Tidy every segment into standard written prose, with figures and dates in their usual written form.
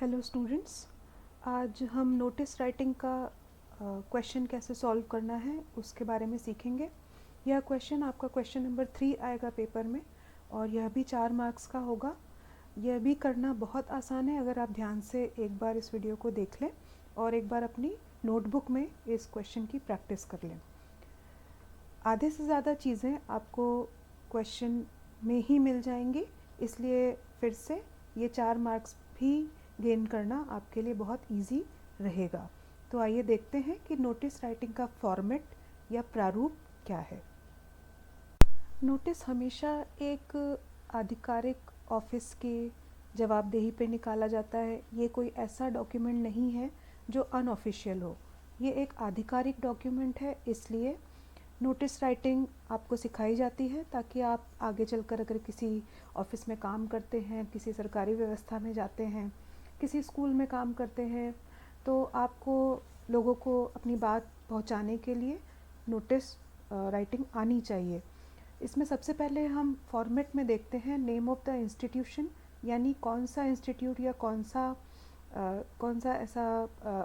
Hello students, आज हम notice writing का क्वेश्चन कैसे सॉल्व करना है उसके बारे में सीखेंगे। यह क्वेश्चन आपका क्वेश्चन नंबर 3 आएगा पेपर में और यह भी 4 मार्क्स का होगा। यह भी करना बहुत आसान है अगर आप ध्यान से एक बार इस वीडियो को देख लें और एक बार अपनी नोटबुक में इस क्वेश्चन की प्रैक्टिस कर लें। आधे से ज़्यादा चीज़ें आपको क्वेश्चन में ही मिल जाएंगी, इसलिए फिर से ये 4 मार्क्स भी गेन करना आपके लिए बहुत इजी रहेगा। तो आइए देखते हैं कि नोटिस राइटिंग का फॉर्मेट या प्रारूप क्या है। नोटिस हमेशा एक आधिकारिक ऑफिस की जवाबदेही पे निकाला जाता है। ये कोई ऐसा डॉक्यूमेंट नहीं है जो अनऑफिशियल हो, ये एक आधिकारिक डॉक्यूमेंट है। इसलिए नोटिस राइटिंग आपको सिखाई जाती है ताकि आप आगे चलकर अगर किसी ऑफिस में काम करते हैं, किसी सरकारी व्यवस्था में जाते हैं, किसी स्कूल में काम करते हैं, तो आपको लोगों को अपनी बात पहुंचाने के लिए नोटिस राइटिंग आनी चाहिए। इसमें सबसे पहले हम फॉर्मेट में देखते हैं नेम ऑफ द इंस्टीट्यूशन, यानी कौन सा इंस्टीट्यूट या कौन सा ऐसा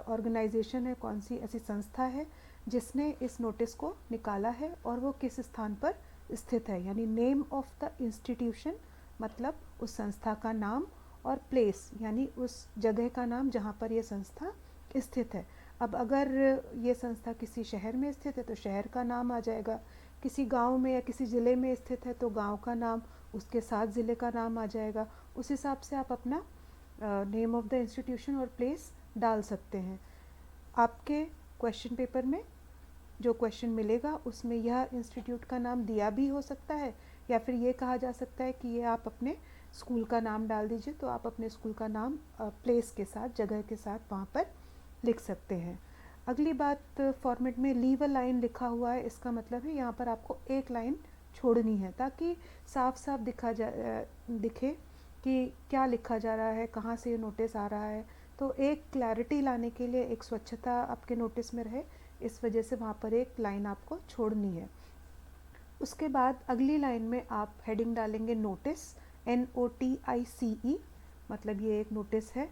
ऑर्गेनाइजेशन है, कौन सी ऐसी संस्था है जिसने इस नोटिस को निकाला है और वो किस स्थान पर स्थित है। यानी नेम ऑफ द इंस्टीट्यूशन मतलब उस संस्था का नाम, और प्लेस यानी उस जगह का नाम जहाँ पर ये संस्था स्थित है। अब अगर ये संस्था किसी शहर में स्थित है तो शहर का नाम आ जाएगा, किसी गांव में या किसी ज़िले में स्थित है तो गांव का नाम, उसके साथ ज़िले का नाम आ जाएगा। उस हिसाब से आप अपना नेम ऑफ द इंस्टीट्यूशन और प्लेस डाल सकते हैं। आपके क्वेश्चन पेपर में जो क्वेश्चन मिलेगा उसमें यह इंस्टीट्यूट का नाम दिया भी हो सकता है, या फिर ये कहा जा सकता है कि ये आप अपने स्कूल का नाम डाल दीजिए, तो आप अपने स्कूल का नाम प्लेस के साथ, जगह के साथ वहाँ पर लिख सकते हैं। अगली बात, फॉर्मेट में लीव अ लाइन लिखा हुआ है, इसका मतलब है यहाँ पर आपको एक लाइन छोड़नी है ताकि साफ साफ दिखे कि क्या लिखा जा रहा है, कहाँ से ये नोटिस आ रहा है। तो एक क्लैरिटी लाने के लिए, एक स्वच्छता आपके नोटिस में रहे, इस वजह से वहाँ पर एक लाइन आपको छोड़नी है। उसके बाद अगली लाइन में आप हेडिंग डालेंगे नोटिस, NOTICE, मतलब ये एक नोटिस है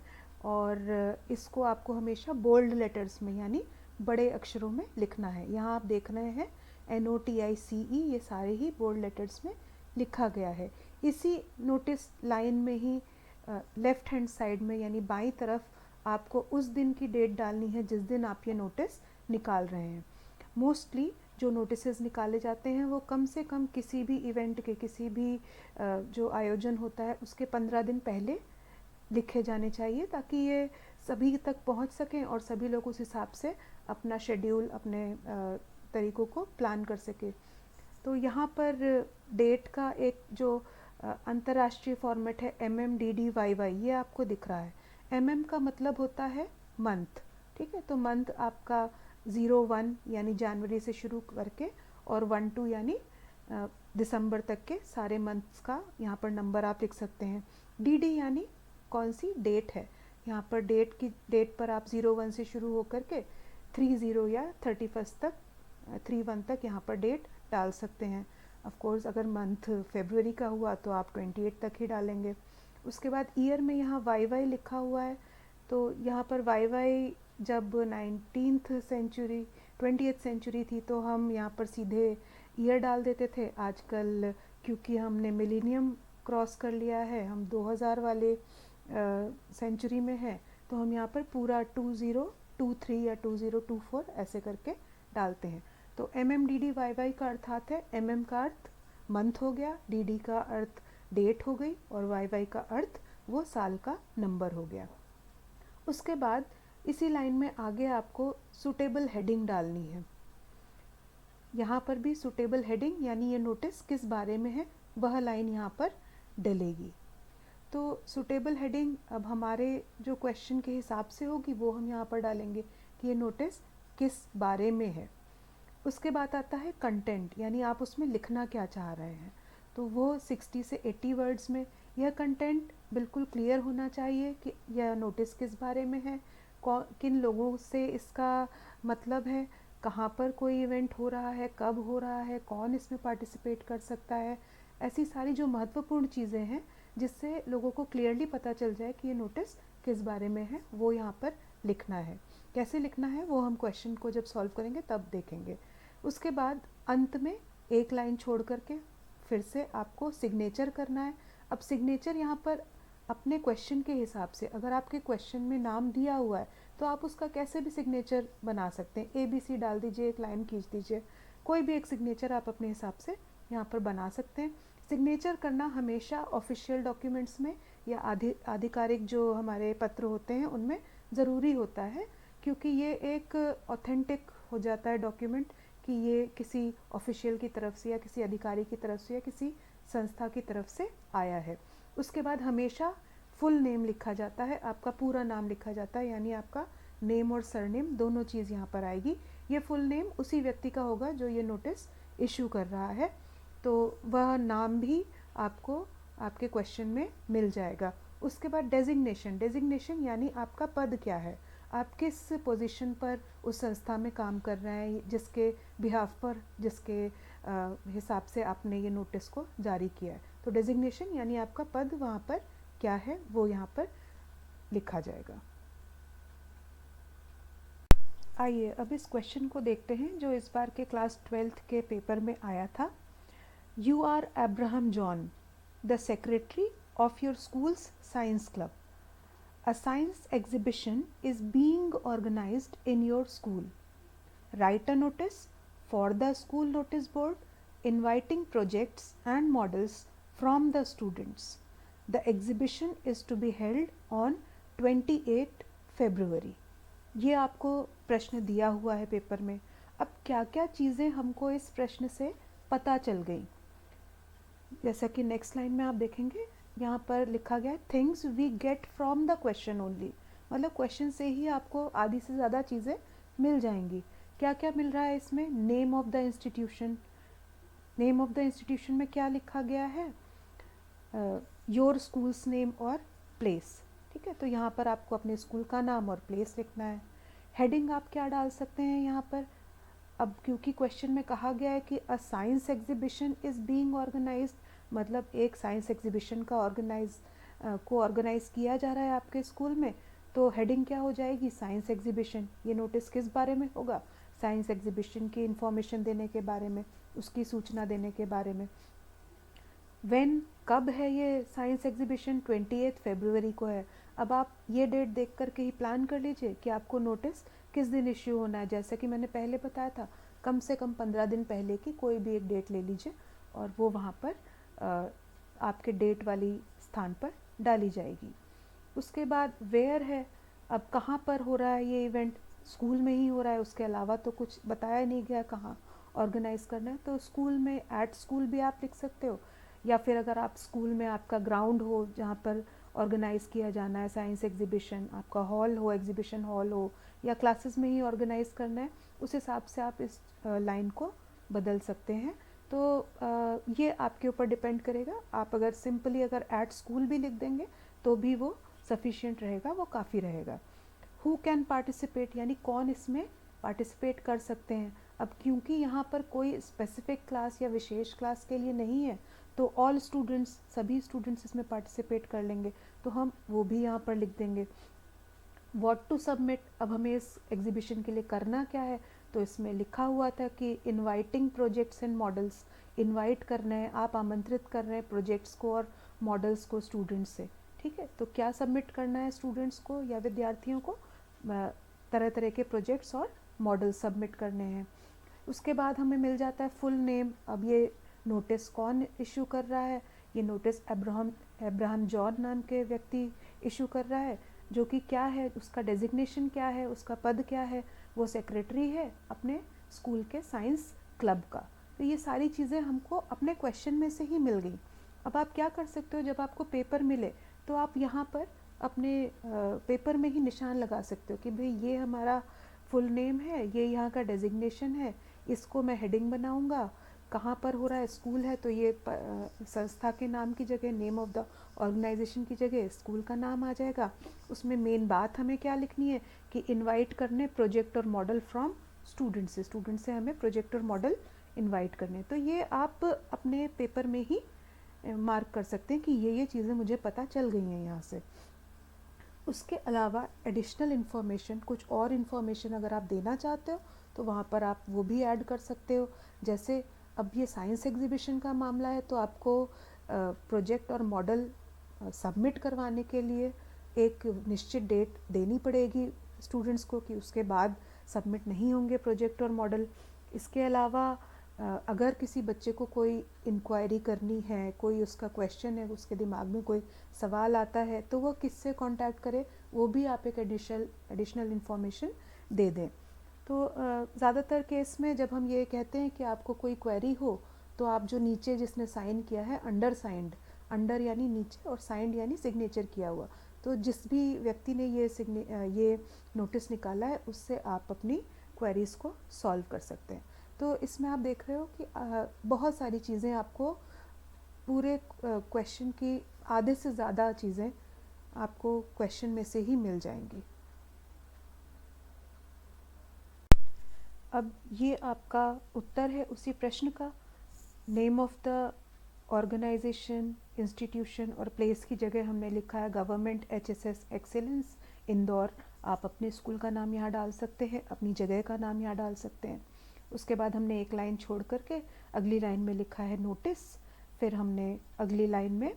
और इसको आपको हमेशा बोल्ड लेटर्स में यानी बड़े अक्षरों में लिखना है। यहाँ आप देख रहे हैं NOTICE, ये सारे ही बोल्ड लेटर्स में लिखा गया है। इसी नोटिस लाइन में ही लेफ़्ट हैंड साइड में यानी बाईं तरफ आपको उस दिन की डेट डालनी है जिस दिन आप ये नोटिस निकाल रहे हैं। मोस्टली जो नोटिसेस निकाले जाते हैं वो कम से कम किसी भी इवेंट के, किसी भी जो आयोजन होता है उसके 15 दिन पहले लिखे जाने चाहिए ताकि ये सभी तक पहुंच सकें और सभी लोग उस हिसाब से अपना शेड्यूल, अपने तरीक़ों को प्लान कर सके। तो यहाँ पर डेट का एक जो अंतर्राष्ट्रीय फॉर्मेट है MMDDYY, ये आपको दिख रहा है। MM का मतलब होता है मंथ, ठीक है। तो मंथ आपका 01 यानी जनवरी से शुरू करके और 12 यानी दिसंबर तक के सारे मंथ्स का यहाँ पर नंबर आप लिख सकते हैं। DD यानी कौन सी डेट है, यहाँ पर डेट पर आप 01 से शुरू होकर के 30 या 31 तक, 31 तक यहाँ पर डेट डाल सकते हैं। ऑफ कोर्स अगर मंथ फरवरी का हुआ तो आप 28 तक ही डालेंगे। उसके बाद ईयर में यहाँ YY लिखा हुआ है, तो यहाँ पर YY जब 19th सेंचुरी 20th सेंचुरी थी तो हम यहाँ पर सीधे ईयर डाल देते थे। आजकल क्योंकि हमने मिलेनियम क्रॉस कर लिया है, हम 2000 वाले सेंचुरी में हैं, तो हम यहाँ पर पूरा 2023 या 2024 ऐसे करके डालते हैं। तो MMDDYY का अर्थात है, MM का अर्थ मंथ हो गया, DD का अर्थ डेट हो गई और YY का अर्थ वो साल का नंबर हो गया। उसके बाद इसी लाइन में आगे आपको सूटेबल हेडिंग डालनी है। यहाँ पर भी सूटेबल हेडिंग यानी ये नोटिस किस बारे में है वह लाइन यहाँ पर डलेगी। तो सूटेबल हेडिंग अब हमारे जो क्वेश्चन के हिसाब से होगी वो हम यहाँ पर डालेंगे कि ये नोटिस किस बारे में है। उसके बाद आता है कंटेंट, यानी आप उसमें लिखना क्या चाह रहे हैं। तो वो 60 से 80 वर्ड्स में यह कंटेंट बिल्कुल क्लियर होना चाहिए कि यह नोटिस किस बारे में है, किन लोगों से इसका मतलब है, कहाँ पर कोई इवेंट हो रहा है, कब हो रहा है, कौन इसमें पार्टिसिपेट कर सकता है। ऐसी सारी जो महत्वपूर्ण चीज़ें हैं जिससे लोगों को क्लियरली पता चल जाए कि ये नोटिस किस बारे में है वो यहाँ पर लिखना है। कैसे लिखना है वो हम क्वेश्चन को जब सॉल्व करेंगे तब देखेंगे। उसके बाद अंत में एक लाइन छोड़ करके फिर से आपको सिग्नेचर करना है। अब सिग्नेचर यहाँ पर अपने क्वेश्चन के हिसाब से, अगर आपके क्वेश्चन में नाम दिया हुआ है तो आप उसका कैसे भी सिग्नेचर बना सकते हैं। ABC डाल दीजिए, एक लाइन खींच दीजिए, कोई भी एक सिग्नेचर आप अपने हिसाब से यहाँ पर बना सकते हैं। सिग्नेचर करना हमेशा ऑफिशियल डॉक्यूमेंट्स में या आधिकारिक जो हमारे पत्र होते हैं उनमें ज़रूरी होता है, क्योंकि ये एक ऑथेंटिक हो जाता है डॉक्यूमेंट कि ये किसी ऑफिशियल की तरफ से या किसी अधिकारी की तरफ से या किसी संस्था की तरफ से आया है। उसके बाद हमेशा फुल नेम लिखा जाता है, आपका पूरा नाम लिखा जाता है, यानी आपका नेम और सरनेम दोनों चीज़ यहाँ पर आएगी। ये फुल नेम उसी व्यक्ति का होगा जो ये नोटिस इशू कर रहा है, तो वह नाम भी आपको आपके क्वेश्चन में मिल जाएगा। उसके बाद डेजिग्नेशन, डेजिग्नेशन यानी आपका पद क्या है, आप किस पोजीशन पर उस संस्था में काम कर रहे हैं, जिसके बिहाफ पर, जिसके हिसाब से आपने ये नोटिस को जारी किया है। तो डेजिग्नेशन यानी आपका पद वहाँ पर क्या है वो यहाँ पर लिखा जाएगा। आइए अब इस क्वेश्चन को देखते हैं जो इस बार के क्लास 12th के पेपर में आया था। You are Abraham John, the secretary of your school's science club. A science exhibition is being organized in your school. Write a notice for the school notice board inviting projects and models from the students. The exhibition is to be held on 28 February. ये आपको प्रश्न दिया हुआ है paper में। अब क्या क्या चीज़ें हमको इस प्रश्न से पता चल गई, जैसा कि नेक्स्ट लाइन में आप देखेंगे यहाँ पर लिखा गया है things we get from the question only, मतलब क्वेश्चन से ही आपको आधी से ज़्यादा चीज़ें मिल जाएंगी। क्या क्या मिल रहा है इसमें? Name of the institution, name of the institution में क्या लिखा गया है? योर स्कूल्स नेम और प्लेस, ठीक है। तो यहाँ पर आपको अपने स्कूल का नाम और प्लेस लिखना है। हेडिंग आप क्या डाल सकते हैं यहाँ पर? अब क्योंकि क्वेश्चन में कहा गया है कि a science exhibition is being organised, मतलब एक साइंस एग्जीबिशन का ऑर्गेनाइज किया जा रहा है आपके स्कूल में, तो हेडिंग क्या हो जाएगी? Science exhibition. ये नोटिस किस बारे में होगा? साइंस एग्जीबिशन की इंफॉर्मेशन देने के बारे में, उसकी सूचना देने के बारे में। व्हेन, कब है ये साइंस एग्जीबिशन? 28 फरवरी को है। अब आप ये डेट देख करके ही प्लान कर लीजिए कि आपको नोटिस किस दिन इश्यू होना है। जैसे कि मैंने पहले बताया था, कम से कम 15 दिन पहले की कोई भी एक डेट ले लीजिए और वो वहाँ पर आपके डेट वाली स्थान पर डाली जाएगी। उसके बाद वेयर है, अब कहाँ पर हो रहा है ये इवेंट? स्कूल में ही हो रहा है, उसके अलावा तो कुछ बताया नहीं गया कहाँ ऑर्गेनाइज करना है। तो स्कूल में, एट स्कूल भी आप लिख सकते हो, या फिर अगर आप स्कूल में आपका ग्राउंड हो जहाँ पर ऑर्गेनाइज किया जाना है साइंस एग्जीबिशन, आपका हॉल हो, एग्जीबिशन हॉल हो, या क्लासेस में ही ऑर्गेनाइज करना है, उस हिसाब से आप इस लाइन को बदल सकते हैं। तो ये आपके ऊपर डिपेंड करेगा। आप अगर सिंपली अगर एट स्कूल भी लिख देंगे तो भी वो सफिशिएंट रहेगा, वो काफ़ी रहेगा। हु कैन पार्टिसिपेट, यानी कौन इसमें पार्टिसिपेट कर सकते हैं। अब क्योंकि यहाँ पर कोई स्पेसिफिक क्लास या विशेष क्लास के लिए नहीं है, तो ऑल स्टूडेंट्स, सभी स्टूडेंट्स इसमें पार्टिसिपेट कर लेंगे, तो हम वो भी यहाँ पर लिख देंगे। व्हाट टू सबमिट, अब हमें इस एग्जीबिशन के लिए करना क्या है? तो इसमें लिखा हुआ था कि inviting projects and models, invite करना है, आप आमंत्रित कर रहे हैं प्रोजेक्ट्स को और मॉडल्स को स्टूडेंट्स से, ठीक है। तो क्या सबमिट करना है स्टूडेंट्स को या विद्यार्थियों को? तरह तरह के प्रोजेक्ट्स और मॉडल सबमिट करने हैं। उसके बाद हमें मिल जाता है फुल नेम। अब ये नोटिस कौन इशू कर रहा है? ये नोटिस अब्राहम जॉन नाम के व्यक्ति इशू कर रहा है, जो कि क्या है, उसका डेजिग्नेशन क्या है, उसका पद क्या है? वो सेक्रेटरी है अपने स्कूल के साइंस क्लब का। तो ये सारी चीज़ें हमको अपने क्वेश्चन में से ही मिल गई। अब आप क्या कर सकते हो, जब आपको पेपर मिले तो आप यहाँ पर अपने पेपर में ही निशान लगा सकते हो कि भाई ये हमारा फुल नेम है, ये यहाँ का डेजिग्नेशन है, इसको मैं हेडिंग बनाऊँगा, कहाँ पर हो रहा है, स्कूल है तो ये संस्था के नाम की जगह, नेम ऑफ द ऑर्गेनाइजेशन की जगह स्कूल का नाम आ जाएगा। उसमें मेन बात हमें क्या लिखनी है कि इनवाइट करने प्रोजेक्ट और मॉडल फ्रॉम स्टूडेंट से हमें प्रोजेक्ट और मॉडल इनवाइट करने। तो ये आप अपने पेपर में ही मार्क कर सकते हैं कि ये चीज़ें मुझे पता चल गई हैं यहाँ से। उसके अलावा एडिशनल इन्फॉर्मेशन, कुछ और इन्फॉर्मेशन अगर आप देना चाहते हो तो वहाँ पर आप वो भी ऐड कर सकते हो। जैसे अब ये साइंस एग्जीबिशन का मामला है तो आपको प्रोजेक्ट और मॉडल सबमिट करवाने के लिए एक निश्चित डेट देनी पड़ेगी स्टूडेंट्स को कि उसके बाद सबमिट नहीं होंगे प्रोजेक्ट और मॉडल। इसके अलावा अगर किसी बच्चे को कोई इंक्वायरी करनी है, कोई उसका क्वेश्चन है, उसके दिमाग में कोई सवाल आता है तो वो किससे कांटेक्ट करे, वो भी आप एक एडिशनल इन्फॉर्मेशन दे दें। तो ज़्यादातर केस में जब हम ये कहते हैं कि आपको कोई क्वेरी हो तो आप जो नीचे जिसने साइन किया है, अंडर साइंड, अंडर यानी नीचे और साइंड यानी सिग्नेचर किया हुआ, तो जिस भी व्यक्ति ने ये नोटिस निकाला है उससे आप अपनी क्वेरीज को सॉल्व कर सकते हैं। तो इसमें आप देख रहे हो कि बहुत सारी चीज़ें आपको पूरे क्वेश्चन की आधे से ज़्यादा चीज़ें आपको क्वेश्चन में से ही मिल जाएंगी। अब ये आपका उत्तर है उसी प्रश्न का। Name of the organisation, institution और प्लेस की जगह हमने लिखा है गवर्नमेंट HSS एक्सीलेंस इंदौर। आप अपने स्कूल का नाम यहाँ डाल सकते हैं, अपनी जगह का नाम यहाँ डाल सकते हैं। उसके बाद हमने एक लाइन छोड़ करके अगली लाइन में लिखा है नोटिस। फिर हमने अगली लाइन में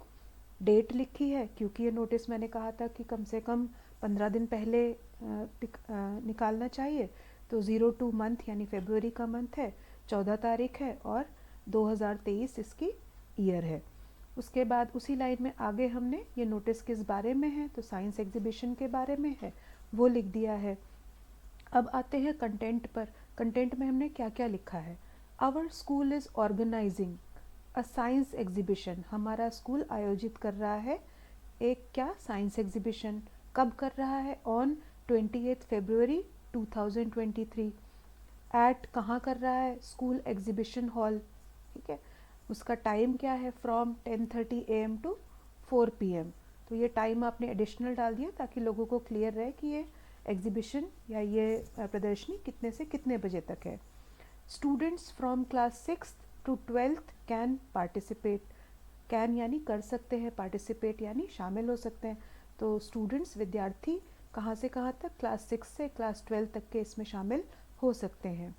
डेट लिखी है, क्योंकि ये नोटिस मैंने कहा था कि कम से कम 15 दिन पहले निकालना चाहिए। तो 02 मंथ यानी फरवरी का मंथ है, 14 तारीख है और 2023 इसकी ईयर है। उसके बाद उसी लाइन में आगे हमने ये नोटिस किस बारे में है, तो साइंस एग्जीबिशन के बारे में है, वो लिख दिया है। अब आते हैं कंटेंट पर। कंटेंट में हमने क्या क्या लिखा है। Our school is organising a science exhibition. हमारा स्कूल आयोजित कर रहा है एक क्या, साइंस एग्जीबिशन। कब कर रहा है, ऑन 28 फरवरी 2023। एट कहाँ कर रहा है, स्कूल एग्जीबिशन हॉल, ठीक है। उसका टाइम क्या है, फ्रॉम 10:30 AM टू 4 PM। तो ये टाइम आपने एडिशनल डाल दिया ताकि लोगों को क्लियर रहे कि ये एग्जीबिशन या ये प्रदर्शनी कितने से कितने बजे तक है। Students from class 6th to 12th can participate. Can यानी कर सकते हैं, पार्टिसिपेट यानी शामिल हो सकते हैं। तो स्टूडेंट्स, विद्यार्थी कहाँ से कहाँ तक, क्लास 6 से क्लास 12 तक के इसमें शामिल हो सकते हैं।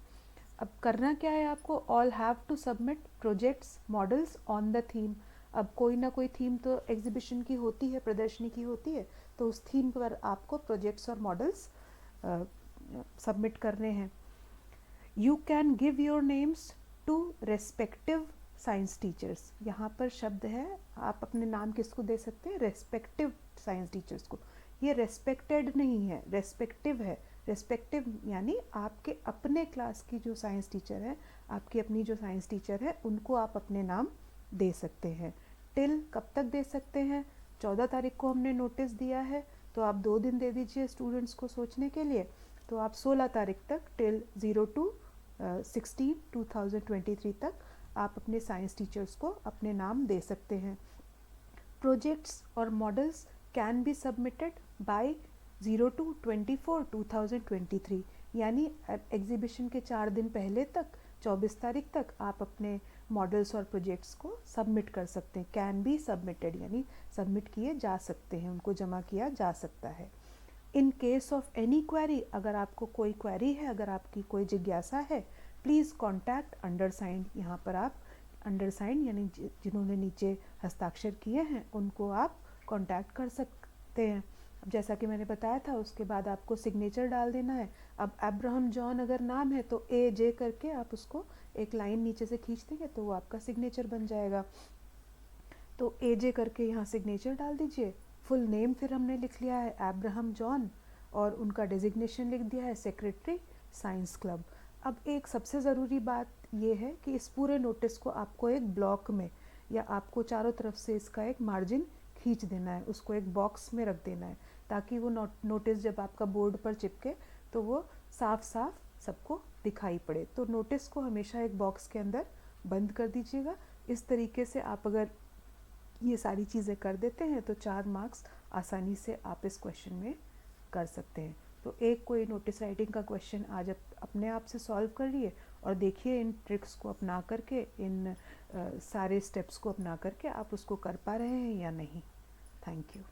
अब करना क्या है आपको, all have to submit projects models on the theme. अब कोई ना कोई थीम तो एग्जीबिशन की होती है, प्रदर्शनी की होती है, तो उस थीम पर आपको प्रोजेक्ट्स और मॉडल्स सबमिट करने हैं। You can give your names to respective science teachers. यहाँ पर शब्द है, आप अपने नाम किसको दे सकते हैं, रेस्पेक्टिव साइंस टीचर्स को। ये रेस्पेक्टेड नहीं है, रेस्पेक्टिव है। रेस्पेक्टिव यानी आपके अपने क्लास की जो साइंस टीचर है, आपकी अपनी जो साइंस टीचर है, उनको आप अपने नाम दे सकते हैं। टिल कब तक दे सकते हैं, 14 तारीख को हमने नोटिस दिया है, तो आप 2 दिन दे दीजिए स्टूडेंट्स को सोचने के लिए। तो आप 16 तारीख तक, टिल 02/16/2023 तक आप अपने साइंस टीचर्स को अपने नाम दे सकते हैं। प्रोजेक्ट्स और models can be submitted by 02/24/2023, यानी एग्जीबिशन के 4 दिन पहले तक, 24 तारीख तक आप अपने मॉडल्स और प्रोजेक्ट्स को सबमिट कर सकते हैं। कैन बी सबमिटेड यानी सबमिट किए जा सकते हैं, उनको जमा किया जा सकता है। In case of any query, अगर आपको कोई क्वेरी है, अगर आपकी कोई जिज्ञासा है, प्लीज़ कॉन्टैक्ट अंडरसाइंड। यहाँ पर आप अंडरसाइंड यानी जिन्होंने नीचे हस्ताक्षर किए हैं उनको आप कॉन्टैक्ट कर सकते हैं। अब जैसा कि मैंने बताया था, उसके बाद आपको सिग्नेचर डाल देना है। अब अब्राहम जॉन अगर नाम है तो AJ करके आप उसको एक लाइन नीचे से खींच देंगे तो वो आपका सिग्नेचर बन जाएगा। तो AJ करके यहाँ सिग्नेचर डाल दीजिए। फुल नेम फिर हमने लिख लिया है अब्राहम जॉन, और उनका डेजिग्नेशन लिख दिया है सेक्रेटरी साइंस क्लब। अब एक सबसे ज़रूरी बात ये है कि इस पूरे नोटिस को आपको एक ब्लॉक में, या आपको चारों तरफ से इसका एक मार्जिन खींच देना है, उसको एक बॉक्स में रख देना है, ताकि वो नोटिस जब आपका बोर्ड पर चिपके तो वो साफ साफ सबको दिखाई पड़े। तो नोटिस को हमेशा एक बॉक्स के अंदर बंद कर दीजिएगा। इस तरीके से आप अगर ये सारी चीज़ें कर देते हैं तो 4 मार्क्स आसानी से आप इस क्वेश्चन में कर सकते हैं। तो एक कोई नोटिस राइटिंग का क्वेश्चन आज अपने आप से सॉल्व कर लिए, और देखिए इन ट्रिक्स को अपना करके, इन सारे स्टेप्स को अपना करके आप उसको कर पा रहे हैं या नहीं। Thank you.